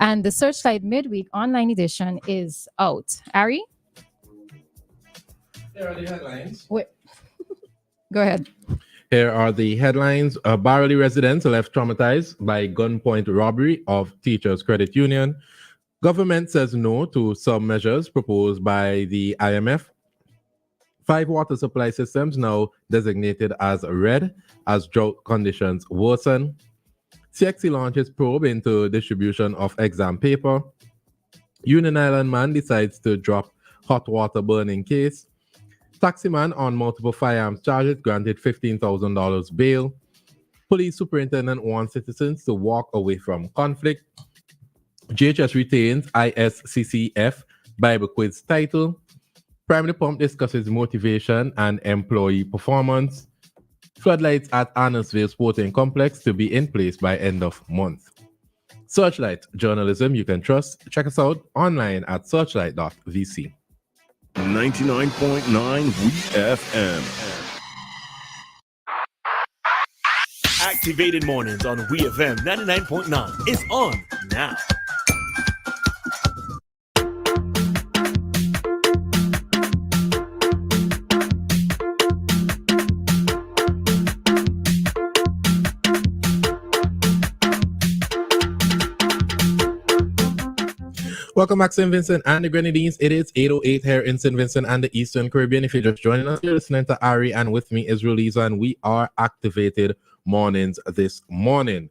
And the Searchlight Midweek Online Edition is out. Ari? Here are the headlines. Wait. Go ahead. Here are the headlines. Barely residents left traumatized by gunpoint robbery of Teachers Credit Union. Government says no to some measures proposed by the IMF. 5 water supply systems now designated as red as drought conditions worsen. CXC launches probe into distribution of exam paper. Union Island man decides to drop hot water burning case. Taximan on multiple firearms charges granted $15,000 bail. Police superintendent warns citizens to walk away from conflict. JHS retains ISCCF Bible Quiz title. Primary Pump discusses motivation and employee performance. Floodlights at Arnoldville Sporting Complex to be in place by end of month. Searchlight, journalism you can trust. Check us out online at searchlight.vc. 99.9 WEFM. Activated mornings on WEFM 99.9 is on now. Welcome back, St. Vincent and the Grenadines. It is 8:08 here in St. Vincent and the Eastern Caribbean. If you're just joining us, you're listening to Ari, and with me is Roleza, and we are activated mornings this morning.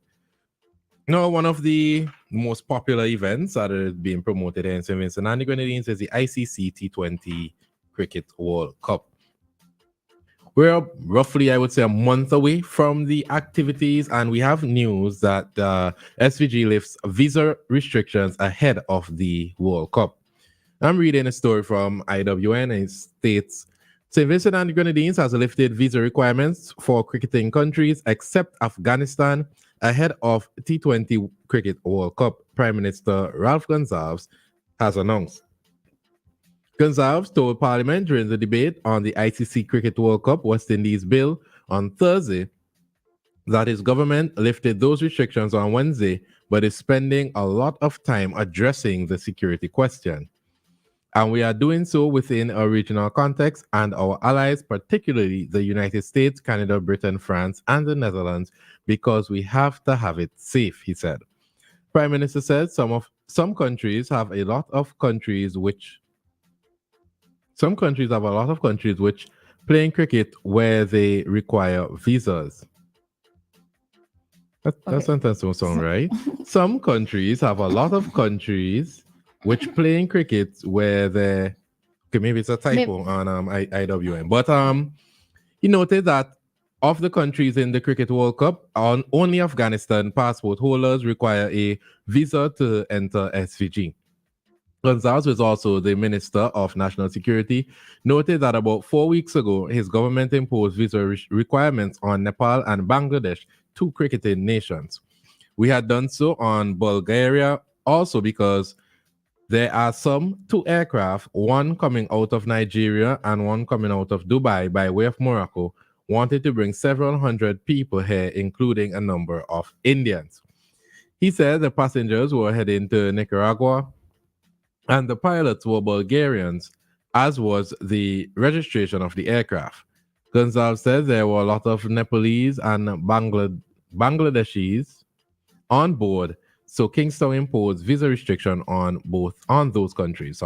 Now, one of the most popular events that are being promoted here in St. Vincent and the Grenadines is the ICC T20 Cricket World Cup. We're roughly, I would say, a month away from the activities, and we have news that SVG lifts visa restrictions ahead of the World Cup. I'm reading a story from IWN, and it states, St. Vincent and the Grenadines has lifted visa requirements for cricketing countries except Afghanistan ahead of T20 Cricket World Cup, Prime Minister Ralph Gonsalves has announced. Gonsalves told Parliament during the debate on the ICC Cricket World Cup West Indies bill on Thursday that his government lifted those restrictions on Wednesday, but is spending a lot of time addressing the security question. And we are doing so within a regional context, and our allies, particularly the United States, Canada, Britain, France, and the Netherlands, because we have to have it safe, he said. Prime Minister said some countries have a lot of countries which playing cricket where they require visas. That sentence don't sound right. Some countries have a lot of countries which playing cricket where they... Okay, maybe it's a typo on IWM. But he noted that of the countries in the Cricket World Cup, only Afghanistan passport holders require a visa to enter SVG. Gonsalves, who is also the Minister of National Security, noted that about 4 weeks ago, his government imposed visa requirements on Nepal and Bangladesh, 2 cricketing nations. We had done so on Bulgaria also because there are 2 aircraft, one coming out of Nigeria and one coming out of Dubai by way of Morocco, wanted to bring several hundred people here, including a number of Indians. He said the passengers were heading to Nicaragua, and the pilots were Bulgarians, as was the registration of the aircraft. Gonsalves said there were a lot of Nepalese and Bangladeshis on board, so Kingstown imposed visa restriction on those countries.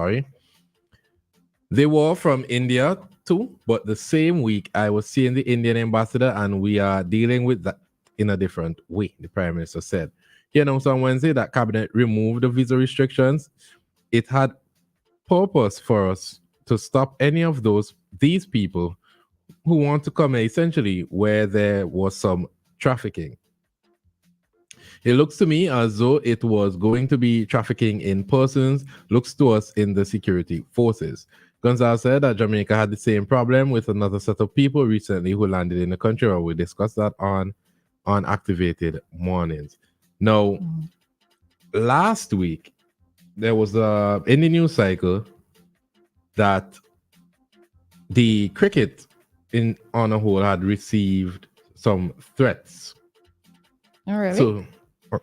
They were from India too, but the same week I was seeing the Indian ambassador, and we are dealing with that in a different way, the Prime Minister said. He announced on Wednesday that Cabinet removed the visa restrictions. It had purpose for us to stop any of these people who want to come essentially where there was some trafficking. It looks to me as though it was going to be trafficking in persons, looks to us in the security forces. Gonsalves said that Jamaica had the same problem with another set of people recently who landed in the country, or we discussed that on Activated Mornings. Now, last week, there was in the news cycle that the cricket on a whole had received some threats. Oh, really? So,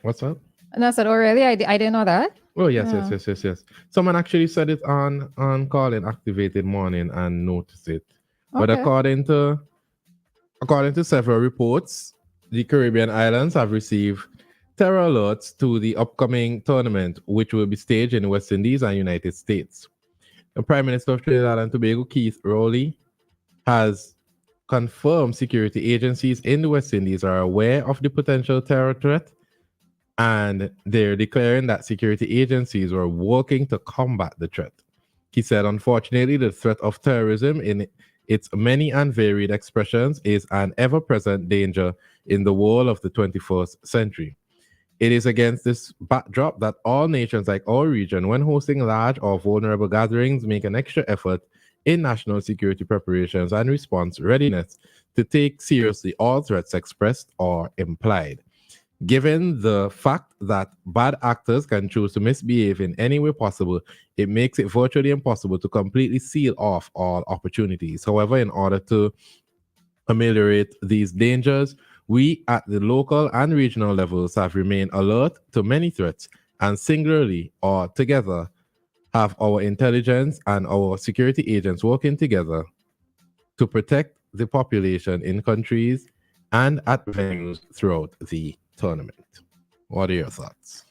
what's that? And I said, oh, really? I didn't know that. Oh yes, Yeah. yes. Someone actually said it on calling activated morning and noticed it. But Okay. according to several reports, the Caribbean islands have received terror alerts to the upcoming tournament, which will be staged in the West Indies and United States. The Prime Minister of Trinidad and Tobago, Keith Rowley, has confirmed security agencies in the West Indies are aware of the potential terror threat, and they're declaring that security agencies are working to combat the threat. He said, unfortunately, the threat of terrorism in its many and varied expressions is an ever present danger in the world of the 21st century. It is against this backdrop that all nations like our region, when hosting large or vulnerable gatherings, make an extra effort in national security preparations and response readiness to take seriously all threats expressed or implied. Given the fact that bad actors can choose to misbehave in any way possible, it makes it virtually impossible to completely seal off all opportunities. However, in order to ameliorate these dangers, we at the local and regional levels have remained alert to many threats and singularly or together have our intelligence and our security agents working together to protect the population in countries and at venues throughout the tournament. What are your thoughts?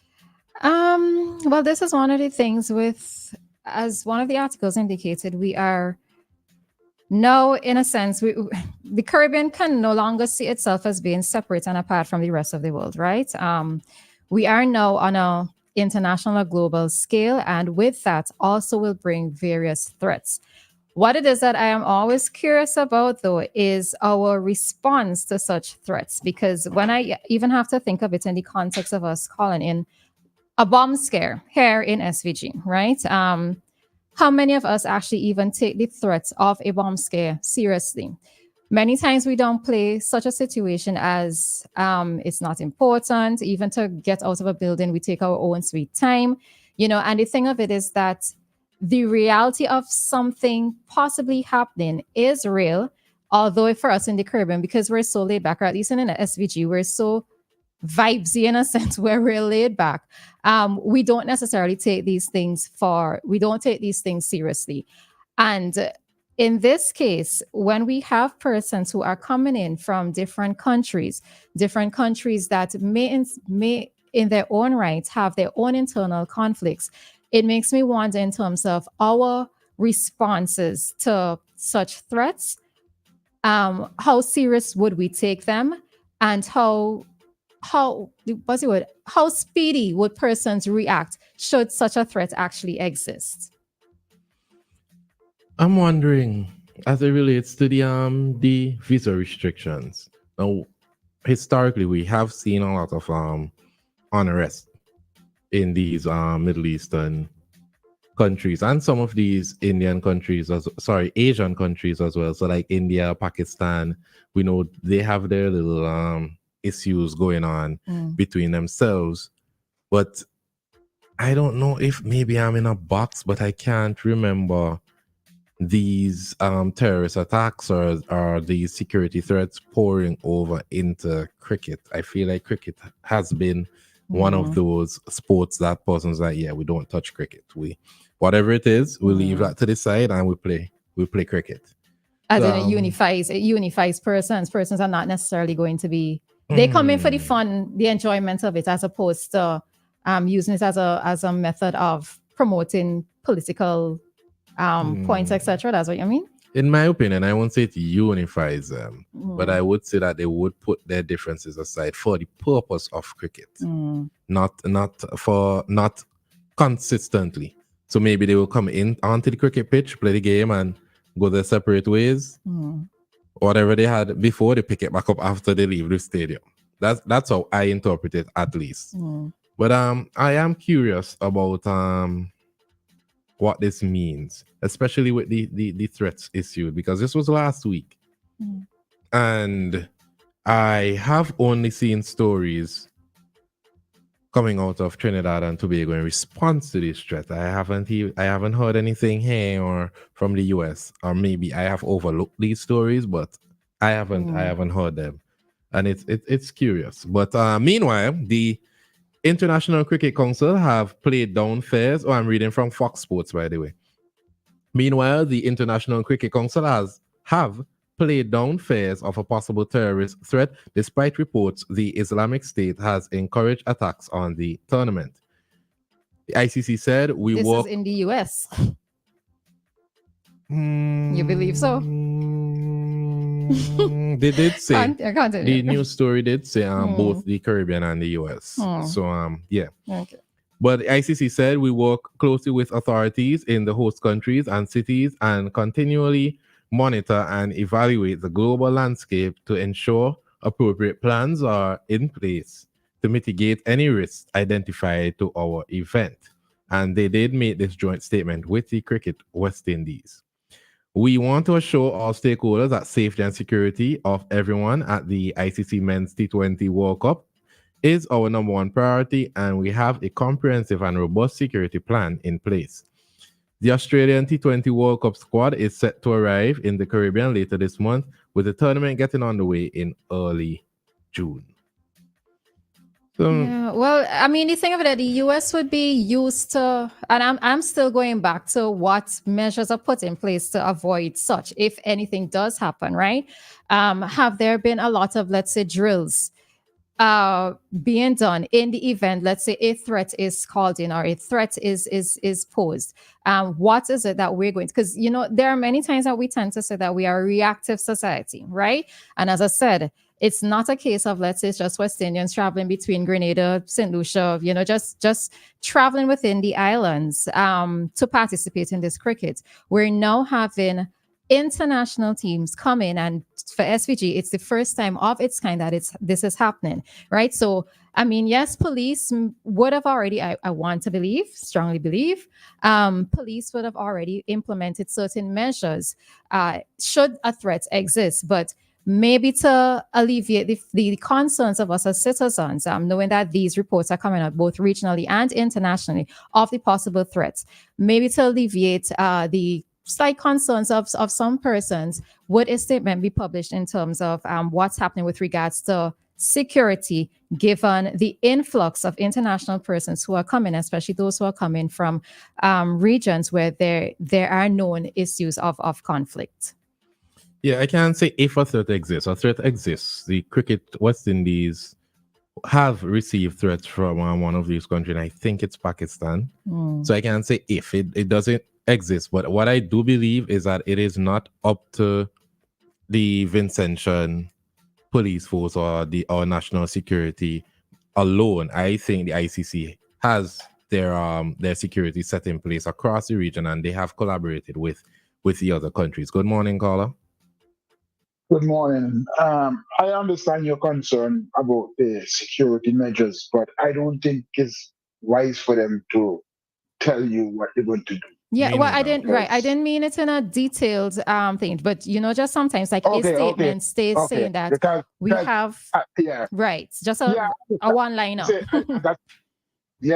Well, this is one of the things with, as one of the articles indicated, we are now, in a sense, the Caribbean can no longer see itself as being separate and apart from the rest of the world, right? We are now on a international or global scale, and with that also will bring various threats. What it is that I am always curious about, though, is our response to such threats. Because when I even have to think of it in the context of us calling in a bomb scare here in SVG, right? How many of us actually even take the threats of a bomb scare seriously? Many times we don't play such a situation as it's not important. Even to get out of a building, we take our own sweet time, And the thing of it is that the reality of something possibly happening is real, although for us in the Caribbean, because we're so laid back, or at least in the SVG, we're so vibesy in a sense where we're laid back. We don't necessarily take these things seriously. And in this case, when we have persons who are coming in from different countries that may in their own right have their own internal conflicts, it makes me wonder in terms of our responses to such threats. How serious would we take them, and how speedy would persons react should such a threat actually exist? I'm wondering, as it relates to the visa restrictions. Now, historically, we have seen a lot of unrest in these Middle Eastern countries and some of these Asian countries as well. So like India, Pakistan, we know they have their little issues going on between themselves. But I don't know if maybe I'm in a box, but I can't remember these terrorist attacks or these security threats pouring over into cricket. I feel like cricket has been one of those sports that person's like, yeah, we don't touch cricket. We whatever it is, we leave that to the side and we play cricket. As in it unifies persons. Persons are not necessarily going to be, they come in for the fun, the enjoyment of it, as opposed to using it as a method of promoting political points, etc. That's what you mean? In my opinion, I won't say it unifies them, but I would say that they would put their differences aside for the purpose of cricket, not consistently. So maybe they will come in onto the cricket pitch, play the game, and go their separate ways. Whatever they had before, they pick it back up after they leave the stadium. That's how I interpret it, at least. But I am curious about what this means, especially with the threats issued, because this was last week. And I have only seen stories coming out of Trinidad and Tobago in response to this threat. I haven't heard anything here or from the US, or maybe I have overlooked these stories, but I haven't heard them, and it's curious. But meanwhile, the International Cricket Council have played down fears. Oh, I'm reading from Fox Sports, by the way. Meanwhile, the International Cricket Council have played down fears of a possible terrorist threat, despite reports the Islamic State has encouraged attacks on the tournament. The ICC said This is in the US. You believe so? They did say Continue. the news story did say both the Caribbean and the US. So yeah. Okay. But the ICC said we work closely with authorities in the host countries and cities and continually monitor and evaluate the global landscape to ensure appropriate plans are in place to mitigate any risks identified to our event. And they did make this joint statement with the Cricket West Indies. We want to assure all stakeholders that safety and security of everyone at the ICC Men's T20 World Cup is our number one priority, and we have a comprehensive and robust security plan in place. The Australian T20 World Cup squad is set to arrive in the Caribbean later this month, with the tournament getting underway in early June. So, yeah, well, I mean, the thing of it, the US would be used to, and I'm still going back to what measures are put in place to avoid such, if anything does happen, right? Have there been a lot of, let's say, drills being done in the event? Let's say a threat is called in or a threat is posed. What is it that we're going to, because there are many times that we tend to say that we are a reactive society, right? And as I said, it's not a case of, let's say, it's just West Indians traveling between Grenada, St. Lucia, just traveling within the islands to participate in this cricket. We're now having international teams come in, and for SVG, it's the first time of its kind that this is happening, right? So, I mean, yes, police would have already, I want to believe, strongly believe, police would have already implemented certain measures should a threat exist, but maybe to alleviate the concerns of us as citizens, knowing that these reports are coming out both regionally and internationally of the possible threats, maybe to alleviate the slight concerns of some persons, would a statement be published in terms of what's happening with regards to security, given the influx of international persons who are coming, especially those who are coming from regions where there are known issues of conflict? yeah, I can't say if a threat exists. A threat exists. The Cricket West Indies have received threats from one of these countries, and I think it's Pakistan. So I can't say if it doesn't exist. But what I do believe is that it is not up to the Vincentian police force or our national security alone. I think the ICC has their security set in place across the region, and they have collaborated with the other countries. Good morning, caller. Good morning. I understand your concern about the security measures, but I don't think it's wise for them to tell you what they're going to do. Yeah, well, I didn't mean it in a detailed thing, but just sometimes like a statement stays saying that because we have right, just a one-liner.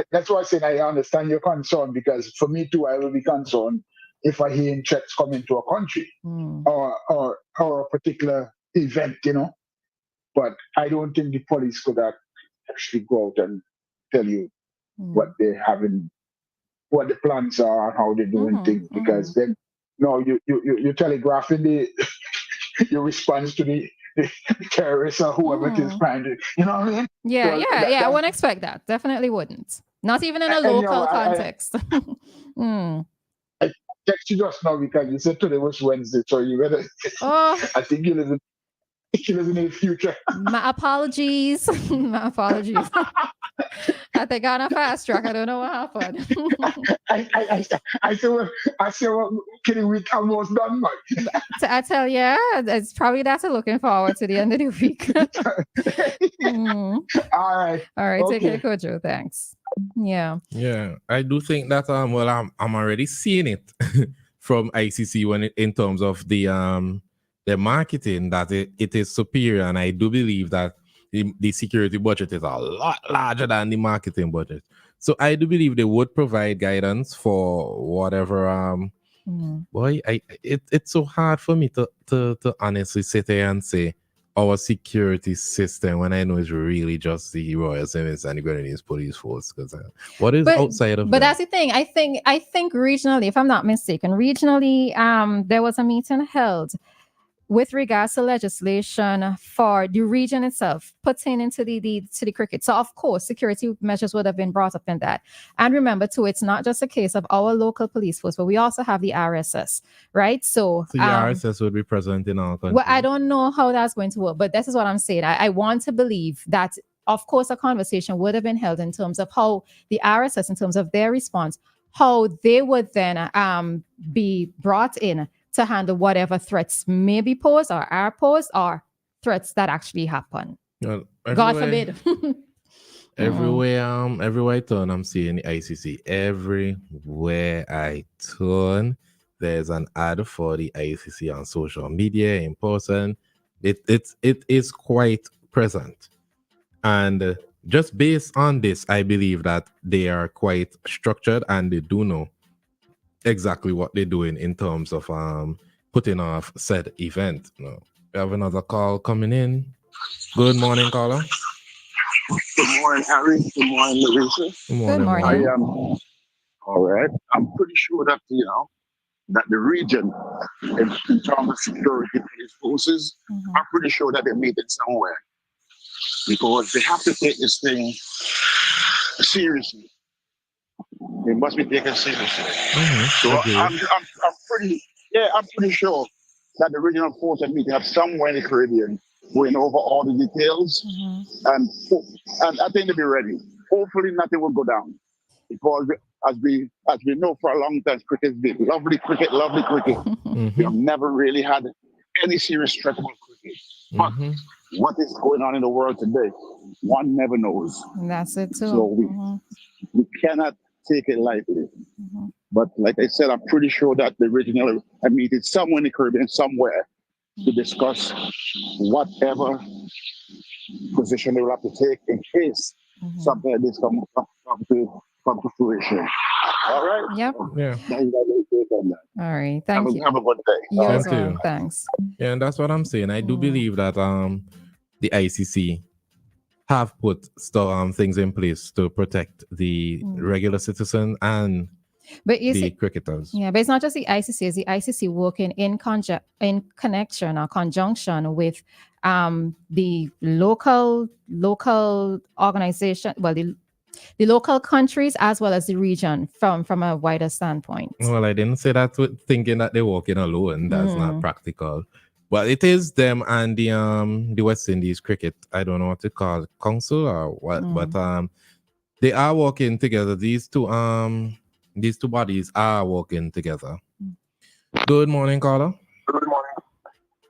That's why I said I understand your concern, because for me too, I will be concerned if I hear threats coming to a country or a particular event, But I don't think the police could actually go out and tell you what they're having, what the plans are, and how they're doing things, because then you telegraphing your response to the terrorists or whoever it is trying to, you know what I mean? Yeah, So I wouldn't expect that. Definitely wouldn't. Not even in a local context. I text you just now because you said today was Wednesday, so you better. I think you live in the future. My apologies. My apologies. I think on a fast track. I don't know what happened. I said, well, kidding week almost done, man. I tell you, it's probably that looking forward to the end of the week. All right. Okay. Take care, Kojo. Thanks. Yeah, I do think that I'm already seeing it from ICC in terms of the marketing, that it is superior, and I do believe that the security budget is a lot larger than the marketing budget. So I do believe they would provide guidance for whatever. Boy, it's so hard for me to honestly sit there and say our security system when I know it's really just the Royal St. Vincent and the Grenadines police force? Because what is outside of but that? that's the thing. I think regionally, if I'm not mistaken, regionally, there was a meeting held with regards to legislation for the region itself pertaining to the cricket. So of course, security measures would have been brought up in that. And remember too, it's not just a case of our local police force, but we also have the RSS, right? So the RSS would be present in our country. well, I don't know how that's going to work, but this is what I'm saying. I want to believe that, of course, a conversation would have been held in terms of how the RSS, in terms of their response, how they would then be brought in to handle whatever threats may be posed or are posed or threats that actually happen. Well, God forbid. everywhere I turn, I'm seeing the ICC. Everywhere I turn, there's an ad for the ICC on social media, in person. It is quite present. And just based on this, I believe that they are quite structured and they do know exactly what they're doing in terms of putting off said event. No. We have another call coming in. Good morning, caller. Good morning, Harry. Good morning, Larissa. Good morning. Good morning. I am all right. I'm pretty sure that that the region, in terms of security police forces, I'm pretty sure that they meet it somewhere because they have to take this thing seriously. It must be taken seriously. So I'm pretty sure that the regional force are meeting up somewhere in the Caribbean, going over all the details, and I think they'll be ready. Hopefully, nothing will go down because as we know for a long time, cricket's been lovely cricket. We have never really had any serious threat about cricket. But what is going on in the world today, one never knows. That's it too. So we cannot take it lightly. But like I said, I'm pretty sure that the regional meeting somewhere in the Caribbean, somewhere, to discuss whatever position they will have to take in case something like this come to fruition. All right? Yep. Yeah. All right. Thank you. Have a good day. You as Thank well. you. Thanks. Yeah, and that's what I'm saying. I do believe that the ICC have put things in place to protect the regular citizen and But you the see, cricketers. yeah, but it's not just the ICC. It's the ICC working in connection or conjunction with the local organization, well, the local countries as well as the region from a wider standpoint. Well, I didn't say that thinking that they're walking alone. That's not practical. But it is them and the West Indies cricket. I don't know what to call it, council or what, but they are working together. These two bodies are working together. Good morning, caller. Good morning.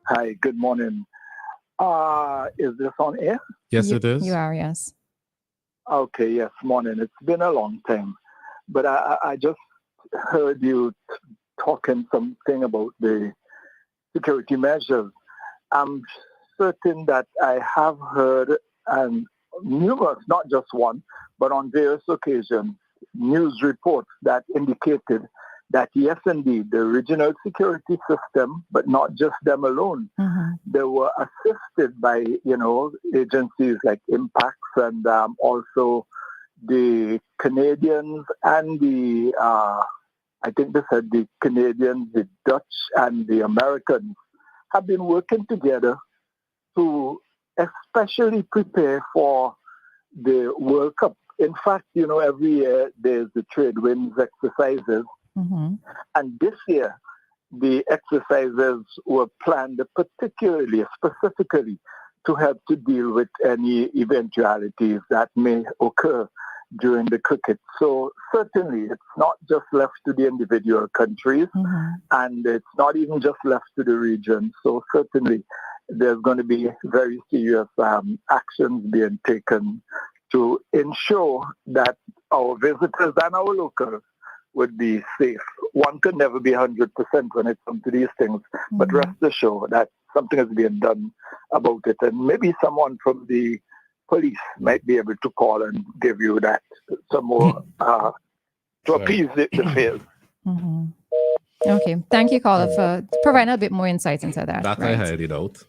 Hi, good morning. Is this on air? Yes, it is. You are, yes. Okay, yes, morning. It's been a long time. But I just heard you talking something about the security measures. I'm certain that I have heard, and numerous, not just one, but on various occasions, news reports that indicated that yes, indeed, the regional security system, but not just them alone, they were assisted by, agencies like Impacts and also the Canadians and the, I think they said the Canadians, the Dutch and the Americans have been working together to especially prepare for the World Cup. In fact, every year there's the trade winds exercises. And this year, the exercises were planned specifically to help to deal with any eventualities that may occur during the cricket. So certainly it's not just left to the individual countries and it's not even just left to the region. So certainly there's going to be very serious actions being taken to ensure that our visitors and our locals would be safe. One could never be 100% when it comes to these things, but rest assured that something is being done about it. And maybe someone from the police might be able to call and give you that some more to appease the fears. Okay. Thank you, caller, for providing a bit more insight into that. That I highly doubt.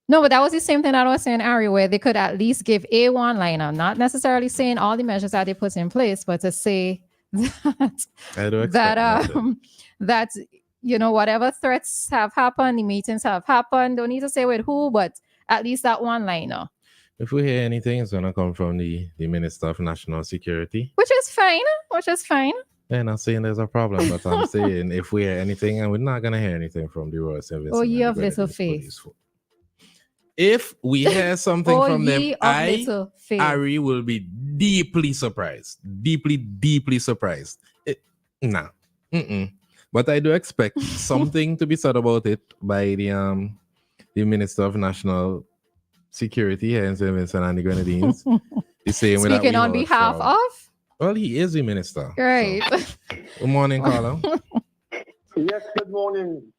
No, but that was the same thing that I was saying, Ari, where they could at least give a one-liner, not necessarily saying all the measures that they put in place, but to say that I do expect nothing. that whatever threats have happened, the meetings have happened. Don't need to say with who, but at least that one-liner. If we hear anything, it's gonna come from the Minister of National Security. Which is fine. I'm not saying there's a problem, but I'm saying if we hear anything, and we're not gonna hear anything from the Royal St. Vincent Oh, and ye the of little Grenadines faith. Police Force. If we hear something from them, little faith. Ari will be deeply surprised. Deeply surprised. Nah. But I do expect something to be said about it by the Minister of National Security here in St. Vincent and the Grenadines. The same way that Speaking we on heard behalf from- of? Well, he is the minister. Right. So. Good morning, Carlo. Yes, good morning.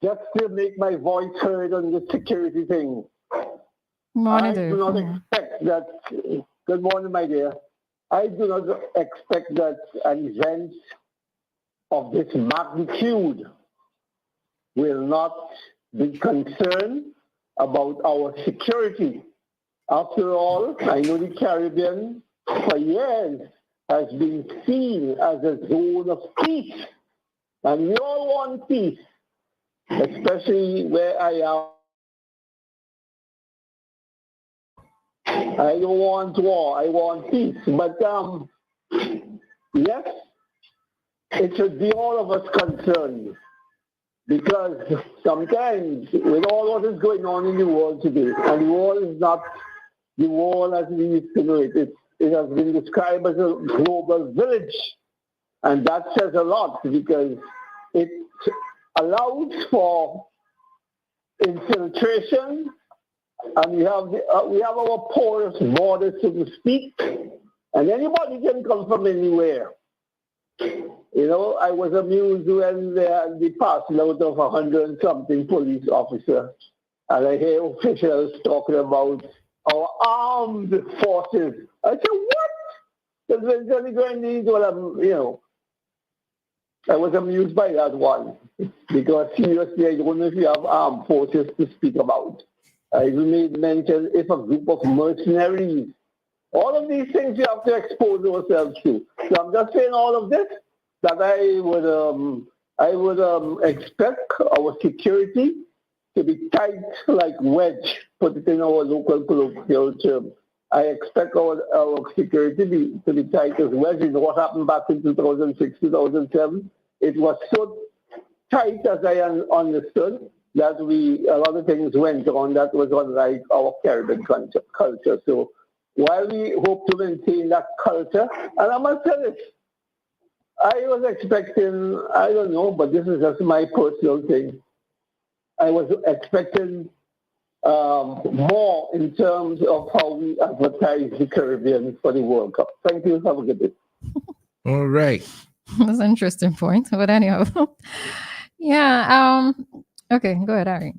Just to make my voice heard on the security thing. Morning, I Dave. do not expect that. Good morning, my dear. I do not expect that an event of this magnitude will not be concerned about our security. After all, I know the Caribbean for years has been seen as a zone of peace. And we all want peace, especially where I am. I don't want war, I want peace. But yes, it should be all of us concerned. Because sometimes with all what is going on in the world today, and the world is not the world as we used to know it, it has been described as a global village. And that says a lot because it allows for infiltration, and we have our porous borders, so to speak, and anybody can come from anywhere. You know, I was amused when they passed out of 100 and something police officers, and I hear officials talking about our armed forces. I said, what? Because they're going to need, I was amused by that one, because seriously, I don't know if you have armed forces to speak about. I made mention if a group of mercenaries, all of these things you have to expose ourselves to. So I'm just saying all of this, that I would expect our security to be tight like wedge, put it in our local colloquial term. I expect our security to be tight as wedge. You know what happened back in 2006, 2007? It was so tight, as I understood, that a lot of things went on that was unlike our Caribbean culture. So while we hope to maintain that culture, and I must say this, I was expecting, I don't know, but this is just my personal thing. I was expecting more in terms of how we advertise the Caribbean for the World Cup. Thank you. Have a good day. All right. That's an interesting point. But anyhow, yeah. Okay, go ahead, Ari.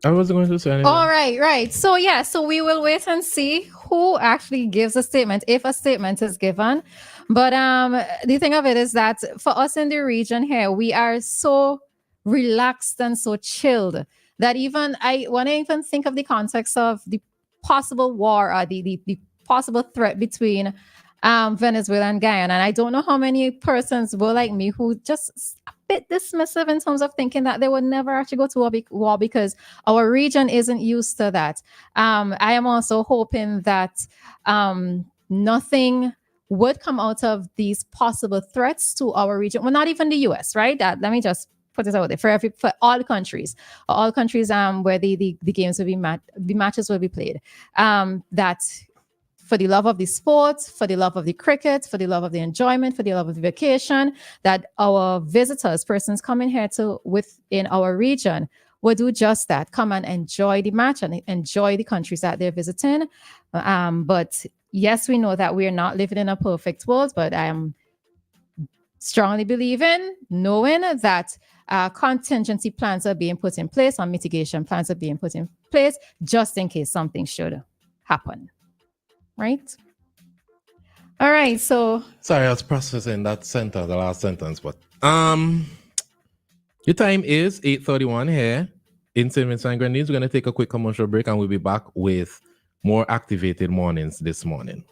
I wasn't going to say anything. All right. So we will wait and see who actually gives a statement, if a statement is given. But the thing of it is that for us in the region here, we are so relaxed and so chilled that when I even think of the context of the possible war or the possible threat between Venezuela and Guyana, and I don't know how many persons were like me who just a bit dismissive in terms of thinking that they would never actually go to war because our region isn't used to that. I am also hoping that nothing would come out of these possible threats to our region. Well, not even the US, right? Let me just put it out there for all countries where the games will be the matches will be played. That for the love of the sport, for the love of the cricket, for the love of the enjoyment, for the love of the vacation, that our visitors, persons coming here within our region, will do just that. Come and enjoy the match and enjoy the countries that they're visiting. But yes, we know that we are not living in a perfect world, but I am strongly knowing that contingency plans are being put in place and mitigation plans are being put in place just in case something should happen. Right? All right, so... Sorry, I was processing that sentence, the last sentence, but... Your time is 8:31 here in St. Vincent and Grenadines. We're going to take a quick commercial break and we'll be back with more activated mornings this morning.